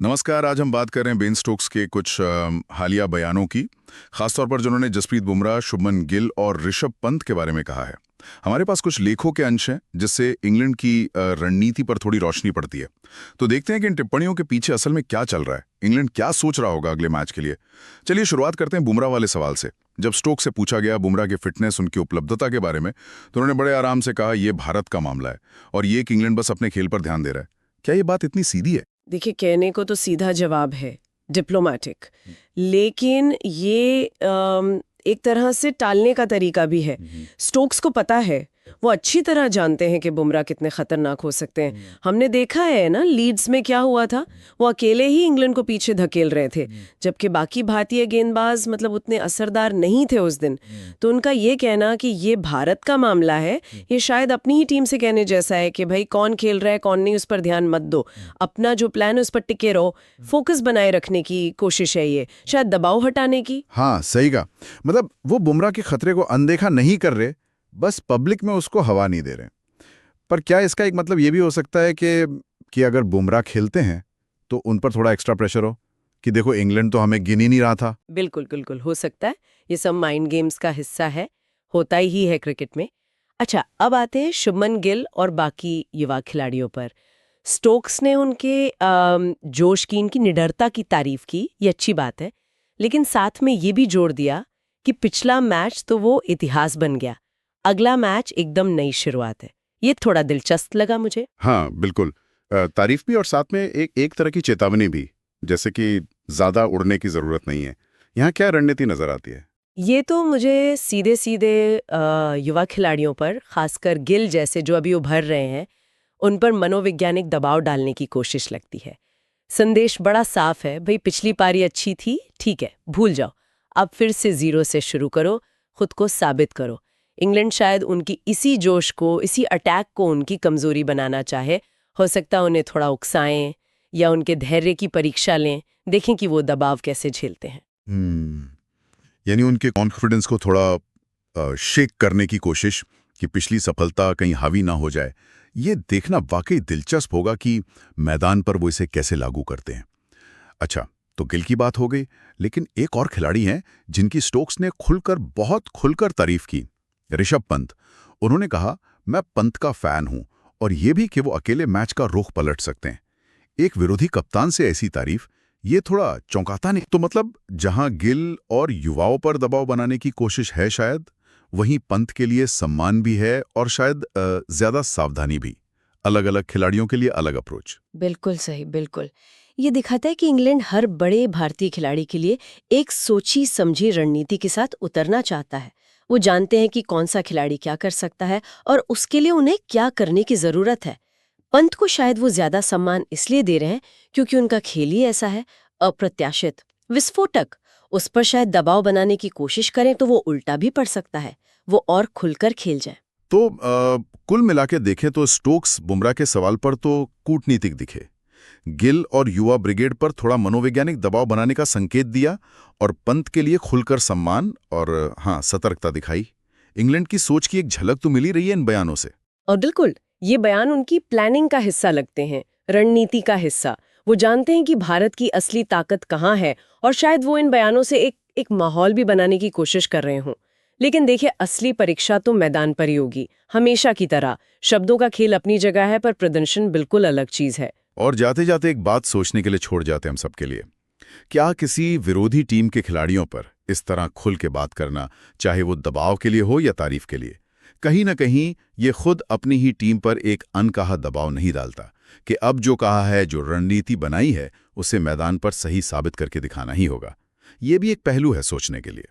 नमस्कार। आज हम बात कर रहे हैं बेन स्टोक्स के कुछ हालिया बयानों की, खासतौर पर जिन्होंने जसप्रीत बुमराह, शुभमन गिल और ऋषभ पंत के बारे में कहा है। हमारे पास कुछ लेखों के अंश हैं जिससे इंग्लैंड की रणनीति पर थोड़ी रोशनी पड़ती है। तो देखते हैं कि इन टिप्पणियों के पीछे असल में क्या चल रहा है, इंग्लैंड क्या सोच रहा होगा अगले मैच के लिए। चलिए शुरुआत करते हैं बुमराह वाले सवाल से। जब स्टोक्स से पूछा गया बुमराह की फिटनेस, उनकी उपलब्धता के बारे में, तो उन्होंने बड़े आराम से कहा यह भारत का मामला है और ये कि इंग्लैंड बस अपने खेल पर ध्यान दे रहा है। क्या ये बात इतनी सीधी है? देखिए, कहने को तो सीधा जवाब है, डिप्लोमेटिक, लेकिन ये एक तरह से टालने का तरीका भी है। स्टोक्स को पता है, वो अच्छी तरह जानते हैं कि बुमराह कितने खतरनाक हो सकते हैं। हमने देखा है ना, लीड्स में क्या हुआ था, वो अकेले ही इंग्लैंड को पीछे धकेल रहे थे, जबकि बाकी भारतीय गेंदबाज उतने असरदार नहीं थे उस दिन। तो उनका ये कहना कि ये भारत का मामला है, ये शायद अपनी ही टीम से कहने जैसा है कि भाई कौन खेल रहा है कौन नहीं, उस पर ध्यान मत दो, अपना जो प्लान है उस पर टिके रहो, फोकस बनाए रखने की कोशिश है, ये शायद दबाव हटाने की। हाँ, सही कहा। मतलब वो बुमराह के खतरे को अनदेखा नहीं कर रहे, बस पब्लिक में उसको हवा नहीं दे रहे। पर क्या इसका एक मतलब ये भी हो सकता है कि अगर बुमराह खेलते हैं तो उन पर थोड़ा एक्स्ट्रा प्रेशर हो कि देखो इंग्लैंड तो हमें गिन ही नहीं रहा था। बिल्कुल बिल्कुल हो सकता है, ये सब माइंड गेम्स का हिस्सा है, होता ही है क्रिकेट में। अच्छा, अब आते हैं शुभमन गिल और बाकी युवा खिलाड़ियों पर। स्टोक्स ने उनके जोश की, इनकी निडरता की तारीफ की, ये अच्छी बात है, लेकिन साथ में ये भी जोड़ दिया कि पिछला मैच तो वो इतिहास बन गया, अगला मैच एकदम नई शुरुआत है। ये थोड़ा दिलचस्प लगा मुझे। हाँ बिल्कुल, तारीफ भी और साथ में एक तरह की चेतावनी भी, जैसे कि ज्यादा उड़ने की जरूरत नहीं है। यहाँ क्या रणनीति नजर आती है? ये तो मुझे सीधे सीधे युवा खिलाड़ियों पर, खासकर गिल जैसे जो अभी उभर रहे हैं, उन पर मनोवैज्ञानिक दबाव डालने की कोशिश लगती है। संदेश बड़ा साफ है, भाई पिछली पारी अच्छी थी, ठीक है, भूल जाओ, अब फिर से जीरो से शुरू करो, खुद को साबित करो। इंग्लैंड शायद उनकी इसी जोश को, इसी अटैक को उनकी कमजोरी बनाना चाहे। हो सकता है उन्हें थोड़ा उकसाएं या उनके धैर्य की परीक्षा लें, देखें कि वो दबाव कैसे झेलते हैं। यानी उनके कॉन्फिडेंस को थोड़ा शेक करने की कोशिश कि पिछली सफलता कहीं हावी ना हो जाए। ये देखना वाकई दिलचस्प होगा कि मैदान पर वो इसे कैसे लागू करते हैं। अच्छा, तो गिल की बात हो गई, लेकिन एक और खिलाड़ी हैं जिनकी स्टोक्स ने बहुत खुलकर तारीफ की, ऋषभ पंत। उन्होंने कहा मैं पंत का फैन हूं और यह भी कि वो अकेले मैच का रुख पलट सकते हैं। एक विरोधी कप्तान से ऐसी तारीफ, ये थोड़ा चौंकाता नहीं? तो मतलब जहां गिल और युवाओं पर दबाव बनाने की कोशिश है शायद, वहीं पंत के लिए सम्मान भी है और शायद ज्यादा सावधानी भी। अलग अलग खिलाड़ियों के लिए अलग अप्रोच। बिल्कुल सही, बिल्कुल। ये दिखाता है कि इंग्लैंड हर बड़े भारतीय खिलाड़ी के लिए एक सोची समझी रणनीति के साथ उतरना चाहता है। वो जानते हैं कि कौन सा खिलाड़ी क्या कर सकता है और उसके लिए उन्हें क्या करने की जरूरत है। पंत को शायद वो ज्यादा सम्मान इसलिए दे रहे हैं क्योंकि उनका खेल ही ऐसा है, अप्रत्याशित, विस्फोटक। उस पर शायद दबाव बनाने की कोशिश करें तो वो उल्टा भी पड़ सकता है, वो और खुलकर खेल जाए। तो कुल मिला के देखें तो स्टोक्स बुमराह के सवाल पर तो कूटनीतिक दिखे, गिल और युवा ब्रिगेड पर थोड़ा मनोवैज्ञानिक दबाव बनाने का संकेत दिया और पंत के लिए खुलकर सम्मान और हाँ सतर्कता दिखाई। इंग्लैंड की सोच की एक झलक तो मिली रही है इन बयानों से। और बिल्कुल, ये बयान उनकी प्लानिंग का हिस्सा लगते हैं, रणनीति का हिस्सा। वो जानते हैं कि भारत की असली ताकत कहाँ है और शायद वो इन बयानों से एक माहौल भी बनाने की कोशिश कर रहे हों। लेकिन देखिए, असली परीक्षा तो मैदान पर ही होगी, हमेशा की तरह। शब्दों का खेल अपनी जगह है, पर प्रदर्शन बिल्कुल अलग चीज है। और जाते जाते एक बात सोचने के लिए छोड़ जाते हैं हम सबके लिए, क्या किसी विरोधी टीम के खिलाड़ियों पर इस तरह खुल के बात करना, चाहे वो दबाव के लिए हो या तारीफ के लिए, कहीं ना कहीं ये खुद अपनी ही टीम पर एक अनकहा दबाव नहीं डालता कि अब जो कहा है, जो रणनीति बनाई है, उसे मैदान पर सही साबित करके दिखाना ही होगा? ये भी एक पहलू है सोचने के लिए।